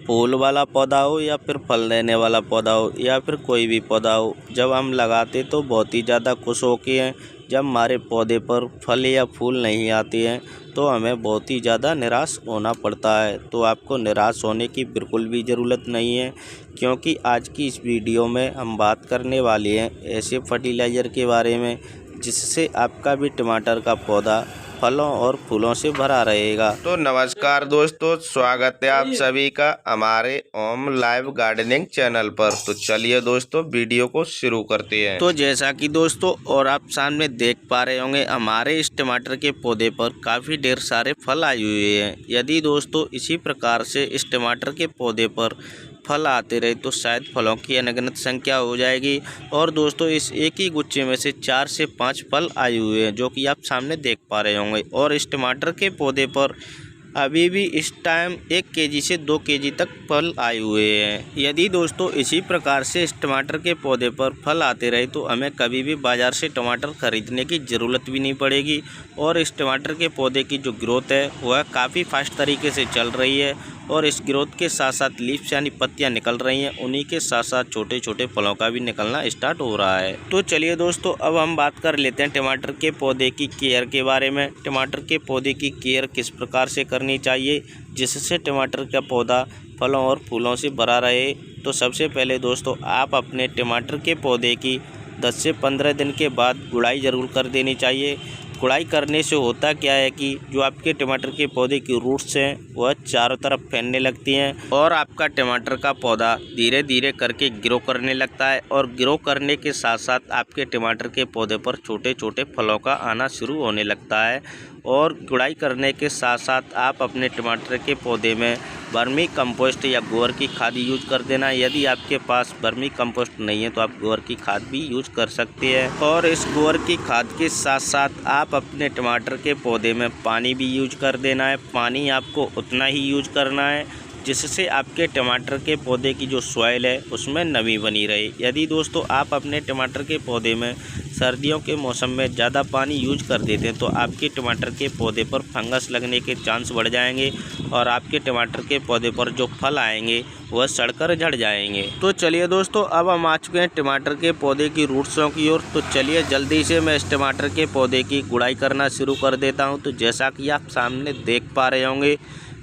फूल वाला पौधा हो या फिर फल देने वाला पौधा हो या फिर कोई भी पौधा हो, जब हम लगाते तो बहुत ही ज़्यादा खुश होके हैं। जब हमारे पौधे पर फल या फूल नहीं आते हैं तो हमें बहुत ही ज़्यादा निराश होना पड़ता है। तो आपको निराश होने की बिल्कुल भी ज़रूरत नहीं है, क्योंकि आज की इस वीडियो में हम बात करने वाले हैं ऐसे फर्टिलाइज़र के बारे में जिससे आपका भी टमाटर का पौधा फलों और फूलों से भरा रहेगा। तो नमस्कार दोस्तों, स्वागत है आप सभी का हमारे ओम लाइव गार्डनिंग चैनल पर। तो चलिए दोस्तों वीडियो को शुरू करते हैं। तो जैसा कि दोस्तों और आप सामने देख पा रहे होंगे, हमारे इस टमाटर के पौधे पर काफ़ी ढेर सारे फल आए हुए हैं। यदि दोस्तों इसी प्रकार से इस टमाटर के पौधे पर फल आते रहे तो शायद फलों की अनगिनत संख्या हो जाएगी। और दोस्तों इस एक ही गुच्छे में से 4 से 5 फल आए हुए हैं, जो कि आप सामने देख पा रहे होंगे। और इस टमाटर के पौधे पर अभी भी इस टाइम 1 केजी से 2 केजी तक फल आए हुए हैं। यदि दोस्तों इसी प्रकार से इस टमाटर के पौधे पर फल आते रहे तो हमें कभी भी बाज़ार से टमाटर खरीदने की ज़रूरत भी नहीं पड़ेगी। और इस टमाटर के पौधे की जो ग्रोथ है वह काफ़ी फास्ट तरीके से चल रही है। और इस ग्रोथ के साथ साथ लीव्स यानी पत्तियां निकल रही हैं, उन्हीं के साथ साथ छोटे छोटे फलों का भी निकलना स्टार्ट हो रहा है। तो चलिए दोस्तों अब हम बात कर लेते हैं टमाटर के पौधे की केयर के बारे में। टमाटर के पौधे की केयर किस प्रकार से करनी चाहिए जिससे टमाटर का पौधा फलों और फूलों से भरा रहे। तो सबसे पहले दोस्तों आप अपने टमाटर के पौधे की 10 से 15 दिन के बाद गुड़ाई ज़रूर कर देनी चाहिए। गुड़ाई करने से होता क्या है कि जो आपके टमाटर के पौधे की रूट्स हैं वह चारों तरफ फैलने लगती हैं और आपका टमाटर का पौधा धीरे धीरे करके ग्रो करने लगता है। और ग्रो करने के साथ साथ आपके टमाटर के पौधे पर छोटे छोटे फलों का आना शुरू होने लगता है। और गुड़ाई करने के साथ साथ आप अपने टमाटर के पौधे में वर्मी कंपोस्ट या गोबर की खाद यूज कर देना। यदि आपके पास वर्मी कंपोस्ट नहीं है तो आप गोबर की खाद भी यूज कर सकते हैं। और इस गोबर की खाद के साथ साथ आप अपने टमाटर के पौधे में पानी भी यूज कर देना है। पानी आपको उतना ही यूज करना है जिससे आपके टमाटर के पौधे की जो सॉइल है उसमें नमी बनी रहे। यदि दोस्तों आप अपने टमाटर के पौधे में सर्दियों के मौसम में ज़्यादा पानी यूज कर देते हैं तो आपके टमाटर के पौधे पर फंगस लगने के चांस बढ़ जाएंगे और आपके टमाटर के पौधे पर जो फल आएंगे वह सड़कर झड़ जाएंगे। तो चलिए दोस्तों अब हम आ चुके हैं टमाटर के पौधे की रूट्सों की ओर। तो चलिए जल्दी से मैं इस टमाटर के पौधे की गुड़ाई करना शुरू कर देता हूँ। तो जैसा कि आप सामने देख पा रहे होंगे,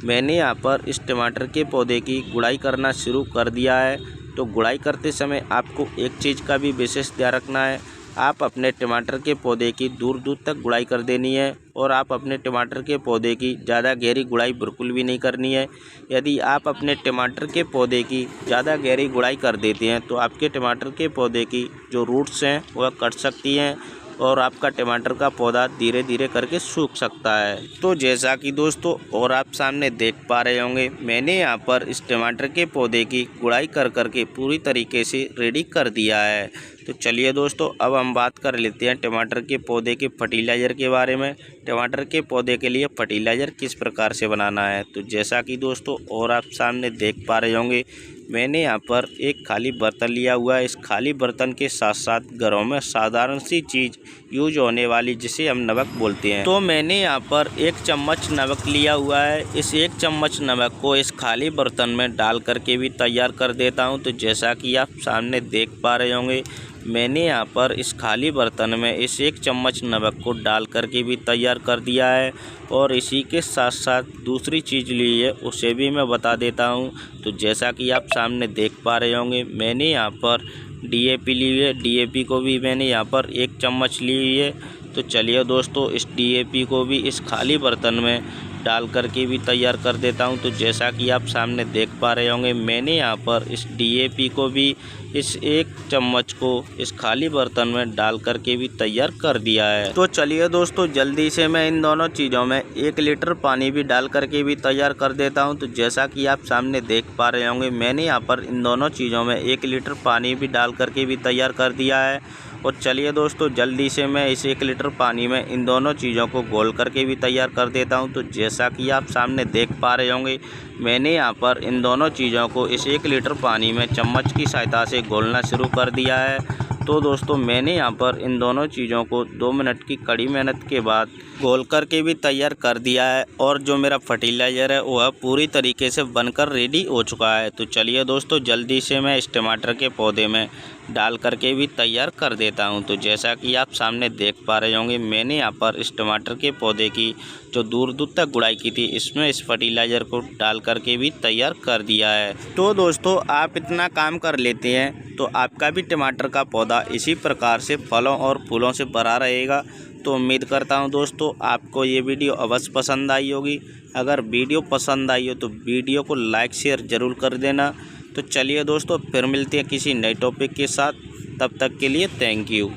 मैंने यहाँ पर इस टमाटर के पौधे की गुड़ाई करना शुरू कर दिया है। तो गुड़ाई करते समय आपको एक चीज़ का भी विशेष ध्यान रखना है, आप अपने टमाटर के पौधे की दूर दूर तक गुड़ाई कर देनी है। और आप अपने टमाटर के पौधे की ज़्यादा गहरी गुड़ाई बिल्कुल भी नहीं करनी है। यदि आप अपने टमाटर के पौधे की ज़्यादा गहरी गुड़ाई कर देते हैं तो आपके टमाटर के पौधे की जो रूट्स हैं वह कट सकती हैं और आपका टमाटर का पौधा धीरे धीरे करके सूख सकता है। तो जैसा कि दोस्तों और आप सामने देख पा रहे होंगे, मैंने यहाँ पर इस टमाटर के पौधे की गुड़ाई कर करके पूरी तरीके से रेडी कर दिया है। तो चलिए दोस्तों अब हम बात कर लेते हैं टमाटर के पौधे के फर्टिलाइज़र के बारे में। टमाटर के पौधे के लिए फर्टिलाइज़र किस प्रकार से बनाना है। तो जैसा कि दोस्तों और आप सामने देख पा रहे होंगे, मैंने यहाँ पर एक खाली बर्तन लिया हुआ है। इस खाली बर्तन के साथ साथ घरों में साधारण सी चीज़ यूज होने वाली जिसे हम नमक बोलते हैं। तो मैंने यहाँ पर 1 चम्मच नमक लिया हुआ है। इस 1 चम्मच नमक को इस खाली बर्तन में डाल करके भी तैयार कर देता हूँ। तो जैसा कि आप सामने देख पा रहे होंगे, मैंने यहाँ पर इस खाली बर्तन में इस 1 चम्मच नमक को डाल करके भी तैयार कर दिया है। और इसी के साथ साथ दूसरी चीज़ ली है उसे भी मैं बता देता हूँ। तो जैसा कि आप सामने देख पा रहे होंगे, मैंने यहाँ पर DAP ली है। DAP को भी मैंने यहाँ पर 1 चम्मच ली हुई है। तो चलिए दोस्तों इस DAP को भी इस खाली बर्तन में डाल करके भी तैयार कर देता हूं। तो जैसा कि आप सामने देख पा रहे होंगे, मैंने यहां पर इस DAP को भी इस 1 चम्मच को इस खाली बर्तन में डाल करके भी तैयार कर दिया है। तो चलिए दोस्तों जल्दी से मैं इन दोनों चीज़ों में 1 लीटर पानी भी डाल करके भी तैयार कर देता हूं। तो जैसा कि आप सामने देख पा रहे होंगे, मैंने यहाँ पर इन दोनों चीज़ों में 1 लीटर पानी भी डाल करके भी तैयार कर दिया है। और चलिए दोस्तों जल्दी से मैं इस 1 लीटर पानी में इन दोनों चीज़ों को घोल करके भी तैयार कर देता हूं। तो जैसा कि आप सामने देख पा रहे होंगे, मैंने यहाँ पर इन दोनों चीज़ों को इस 1 लीटर पानी में चम्मच की सहायता से घोलना शुरू कर दिया है। तो दोस्तों मैंने यहाँ पर इन दोनों चीज़ों को 2 मिनट की कड़ी मेहनत के बाद घोल करके भी तैयार कर दिया है और जो मेरा फर्टिलाइज़र है वह पूरी तरीके से बनकर रेडी हो चुका है। तो चलिए दोस्तों जल्दी से मैं इस टमाटर के पौधे में डाल करके भी तैयार कर देता हूं। तो जैसा कि आप सामने देख पा रहे होंगे मैंने यहाँ पर इस टमाटर के पौधे की जो दूर दूर तक गुड़ाई की थी इसमें इस फर्टिलाइज़र को डाल करके भी तैयार कर दिया है। तो दोस्तों आप इतना काम कर लेते हैं तो आपका भी टमाटर का पौधा इसी प्रकार से फलों और फूलों से भरा रहेगा। तो उम्मीद करता हूं दोस्तों आपको ये वीडियो अवश्य पसंद आई होगी। अगर वीडियो पसंद आई हो तो वीडियो को लाइक शेयर ज़रूर कर देना। तो चलिए दोस्तों फिर मिलते हैं किसी नए टॉपिक के साथ, तब तक के लिए थैंक यू।